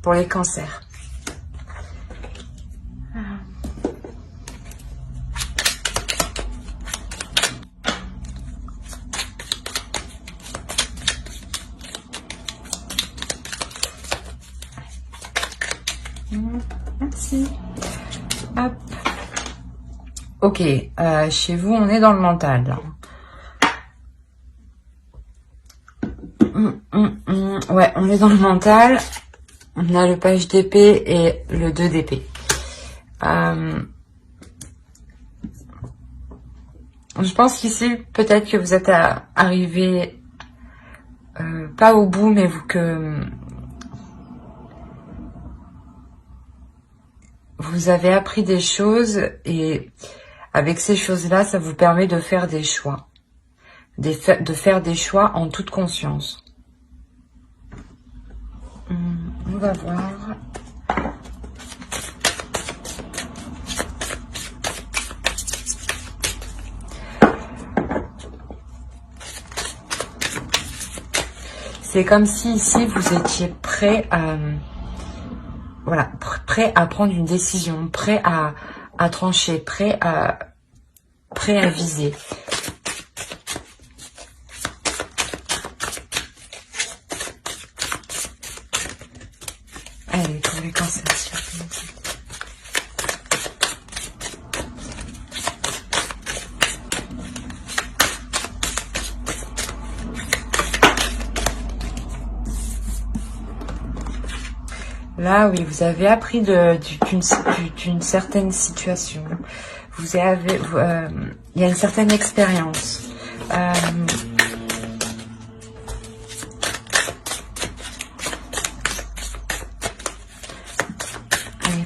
pour les cancers. Merci. Hop. Ok, chez vous, on est dans le mental. Là. Ouais, on est dans le mental. On a le page d'épée et le 2 d'épée. Je pense qu'ici, peut-être que vous êtes arrivé pas au bout, mais vous avez appris des choses et avec ces choses-là, ça vous permet de faire des choix. De faire des choix en toute conscience. On va voir. C'est comme si ici vous étiez prêt à, voilà, prêt à prendre une décision, prêt à trancher, prêt à viser. Allez, pour les cancers. Là, oui, vous avez appris d'une certaine situation. Il y a une certaine expérience. Allez,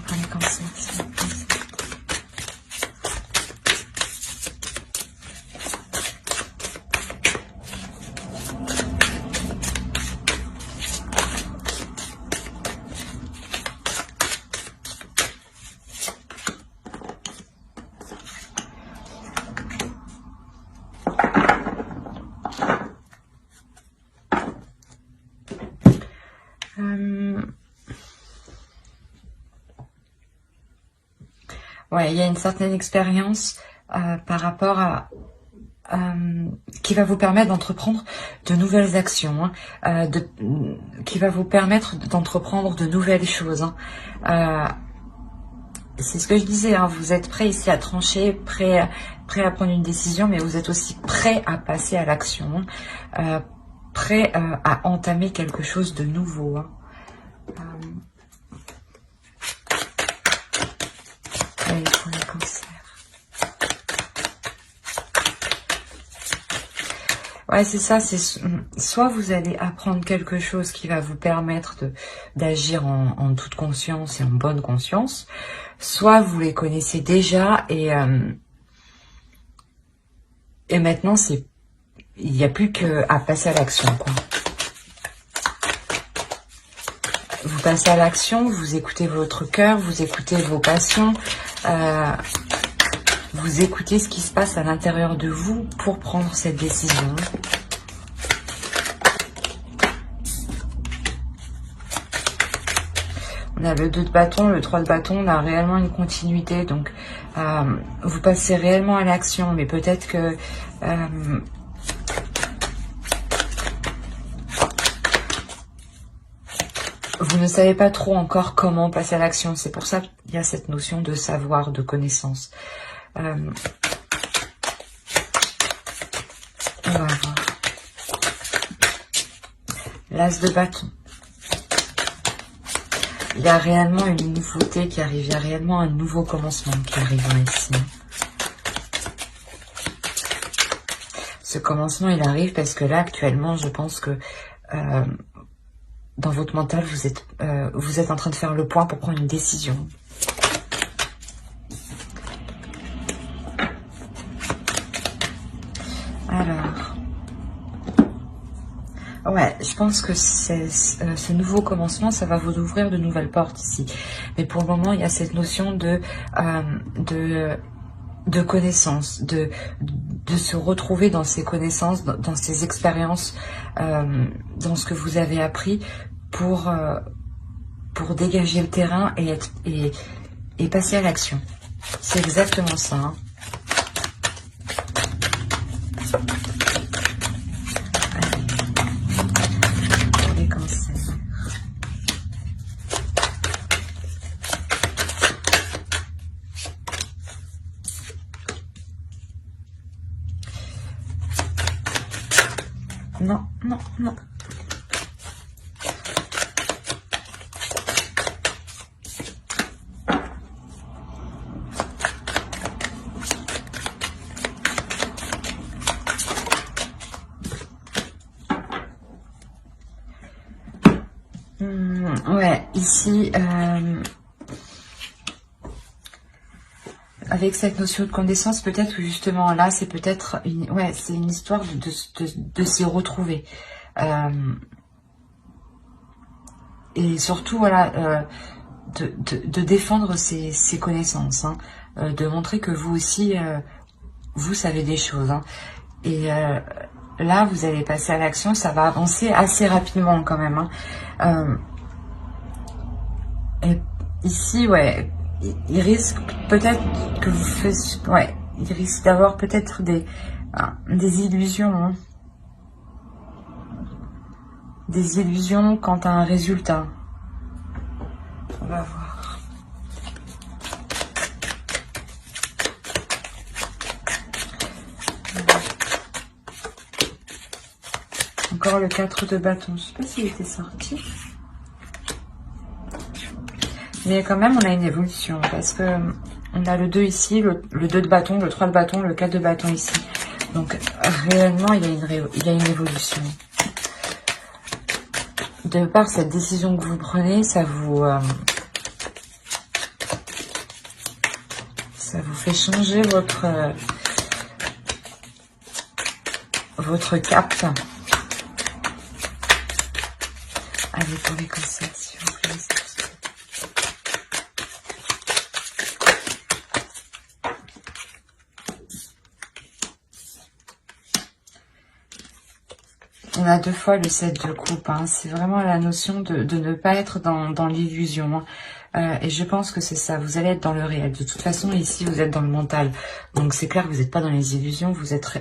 prenez cancer. Ouais, il y a une certaine expérience par rapport à qui va vous permettre d'entreprendre de nouvelles actions, hein, qui va vous permettre d'entreprendre de nouvelles choses. Hein. C'est ce que je disais, hein, vous êtes prêt ici à trancher, prêt à prendre une décision, mais vous êtes aussi prêt à passer à l'action, prêt à entamer quelque chose de nouveau. Hein. Allez, pour les cancers. Ouais, c'est ça, c'est soit vous allez apprendre quelque chose qui va vous permettre d'agir en toute conscience et en bonne conscience, soit vous les connaissez déjà et maintenant il n'y a plus qu'à passer à l'action, quoi. Vous passez à l'action, vous écoutez votre cœur, vous écoutez vos passions, vous écoutez ce qui se passe à l'intérieur de vous pour prendre cette décision. On a le 2 de bâton, le 3 de bâton, on a réellement une continuité, donc vous passez réellement à l'action, mais peut-être que vous ne savez pas trop encore comment passer à l'action. C'est pour ça qu'il y a cette notion de savoir, de connaissance. On va voir. L'As de bâton. Il y a réellement une nouveauté qui arrive. Il y a réellement un nouveau commencement qui arrive ici. Ce commencement, il arrive parce que là, actuellement, je pense que dans votre mental, vous êtes en train de faire le point pour prendre une décision. Alors, ouais, je pense que ce nouveau commencement, ça va vous ouvrir de nouvelles portes ici. Mais pour le moment, il y a cette notion de connaissances, de se retrouver dans ces connaissances, dans ces expériences, dans ce que vous avez appris pour pour dégager le terrain et passer à l'action. C'est exactement ça. Hein. Pour les cancers. Non, non, non. Ouais, ici, avec cette notion de connaissance, peut-être que justement là, c'est peut-être ouais, c'est une histoire de s'y retrouver. Et surtout, voilà, de défendre ses connaissances, hein, de montrer que vous aussi, vous savez des choses. Hein. Et là, vous allez passer à l'action, ça va avancer assez rapidement quand même. Hein. Et ici, ouais, il risque peut-être que vous fassiez... Ouais, il risque d'avoir peut-être des illusions. Hein. Des illusions quant à un résultat. On va voir. Encore le 4 de bâton. Je sais pas s'il était sorti. Mais quand même, on a une évolution. Parce que on a le 2 ici, le 2 de bâton, le 3 de bâton, le 4 de bâton ici. Donc, réellement, il y a une évolution. De par cette décision que vous prenez, ça vous fait changer votre cap. Allez, pour les cancers, s'il vous plaît. On a 2 fois le 7 de coupe. Hein. C'est vraiment la notion de ne pas être dans l'illusion. Hein. Et je pense que c'est ça. Vous allez être dans le réel. De toute façon, ici, vous êtes dans le mental. Donc, c'est clair que vous n'êtes pas dans les illusions. Vous êtes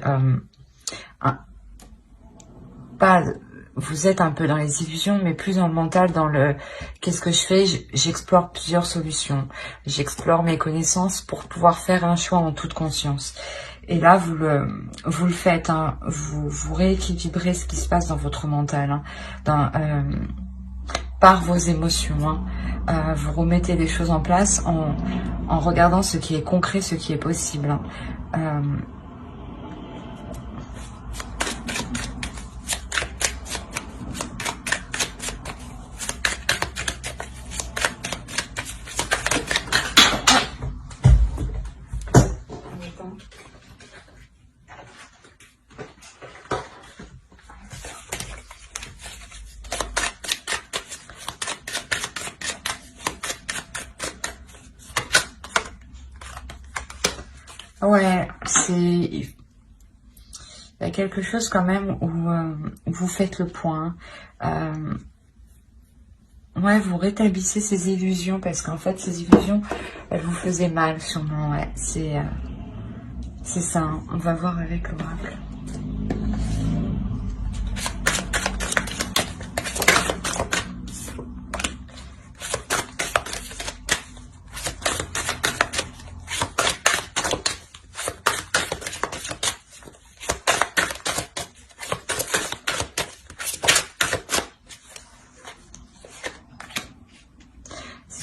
vous êtes un peu dans les illusions, mais plus dans le mental, dans le qu'est-ce que je fais. J'explore plusieurs solutions. J'explore mes connaissances pour pouvoir faire un choix en toute conscience. Et là, vous le faites, hein, vous rééquilibrez ce qui se passe dans votre mental, hein, par vos émotions. Hein. Vous remettez les choses en place en regardant ce qui est concret, ce qui est possible. Hein. Ouais, il y a quelque chose quand même où vous faites le point. Ouais, vous rétablissez ces illusions parce qu'en fait, ces illusions, elles vous faisaient mal sûrement. Ouais, c'est ça. Hein. On va voir avec l'oracle.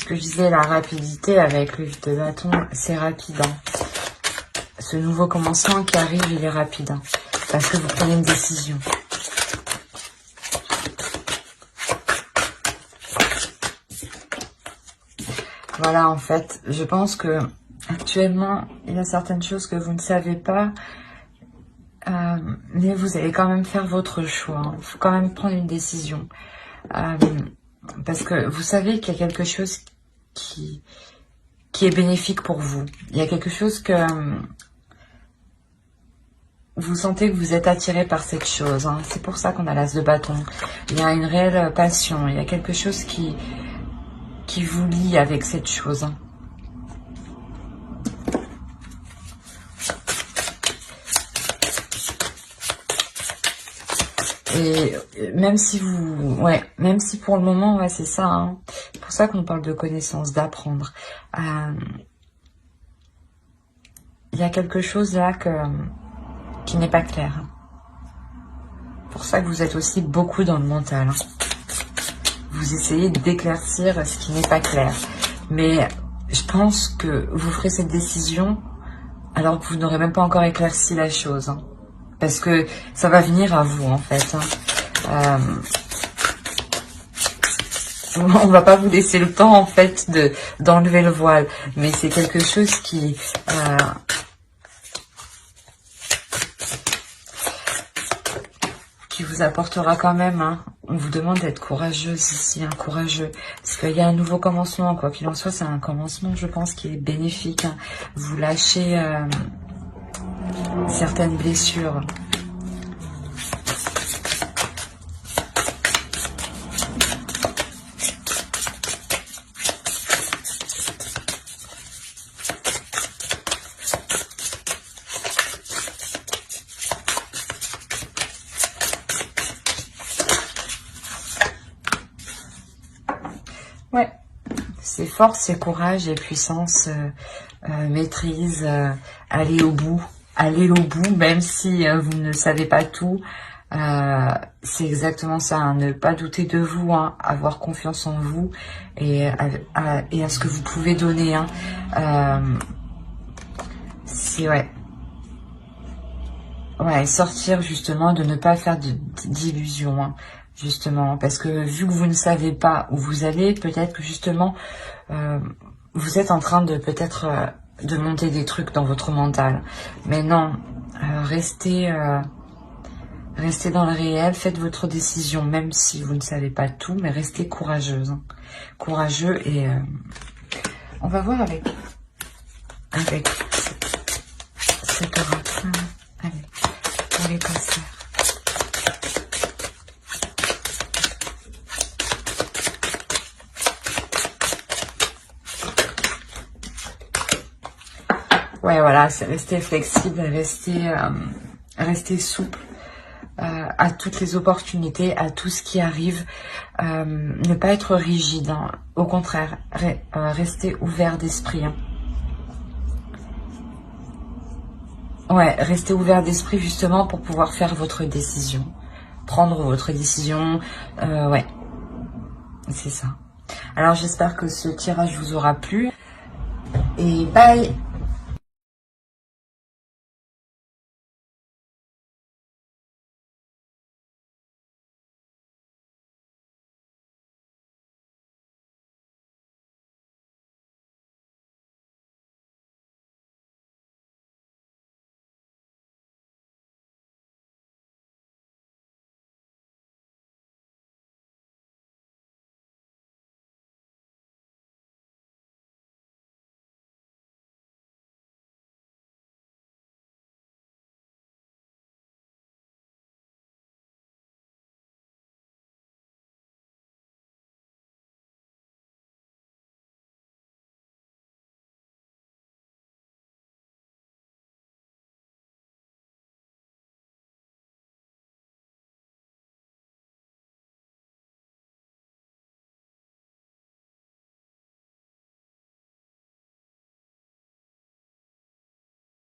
Que je disais, la rapidité avec le 8 de bâton, c'est rapide. Hein. Ce nouveau commencement qui arrive, il est rapide. Hein, parce que vous prenez une décision. Voilà, en fait, je pense que actuellement, il y a certaines choses que vous ne savez pas. Mais vous allez quand même faire votre choix. Il faut quand même prendre une décision. Parce que vous savez qu'il y a quelque chose qui est bénéfique pour vous. Il y a quelque chose que vous sentez que vous êtes attiré par cette chose. Hein. C'est pour ça qu'on a l'as de bâton. Il y a une réelle passion. Il y a quelque chose qui qui vous lie avec cette chose. Hein. Et même si vous... Ouais, même si pour le moment, ouais, c'est ça. Hein. C'est pour ça qu'on parle de connaissance, d'apprendre. Il y a quelque chose là qui n'est pas clair. C'est pour ça que vous êtes aussi beaucoup dans le mental. Hein. Vous essayez d'éclaircir ce qui n'est pas clair. Mais je pense que vous ferez cette décision alors que vous n'aurez même pas encore éclairci la chose. Hein. Parce que ça va venir à vous, en fait. Hein. On va pas vous laisser le temps, en fait, d'enlever le voile. Mais c'est quelque chose qui vous apportera quand même. Hein. On vous demande d'être courageuse ici, hein, courageux. Parce qu'il y a un nouveau commencement, quoi qu'il en soit, c'est un commencement, je pense, qui est bénéfique. Hein. Vous lâchez certaines blessures. Ouais, c'est force, c'est courage et puissance, maîtrise, aller au bout, même si vous ne savez pas tout. C'est exactement ça, hein, ne pas douter de vous, hein, avoir confiance en vous et à ce que vous pouvez donner. Hein. C'est ouais, sortir justement de ne pas faire d'illusions. Hein. Justement, parce que vu que vous ne savez pas où vous allez, peut-être que justement, vous êtes en train de peut-être de monter des trucs dans votre mental. Mais non, restez dans le réel, faites votre décision, même si vous ne savez pas tout, mais restez courageuse. Hein. Courageux et on va voir avec cet oracle. Allez, pour les cancers. Ouais, voilà, c'est rester flexible, rester souple à toutes les opportunités, à tout ce qui arrive. Ne pas être rigide, hein. Au contraire, rester ouvert d'esprit. Hein. Ouais, rester ouvert d'esprit justement pour pouvoir faire votre décision. Prendre votre décision, ouais, c'est ça. Alors j'espère que ce tirage vous aura plu. Et bye!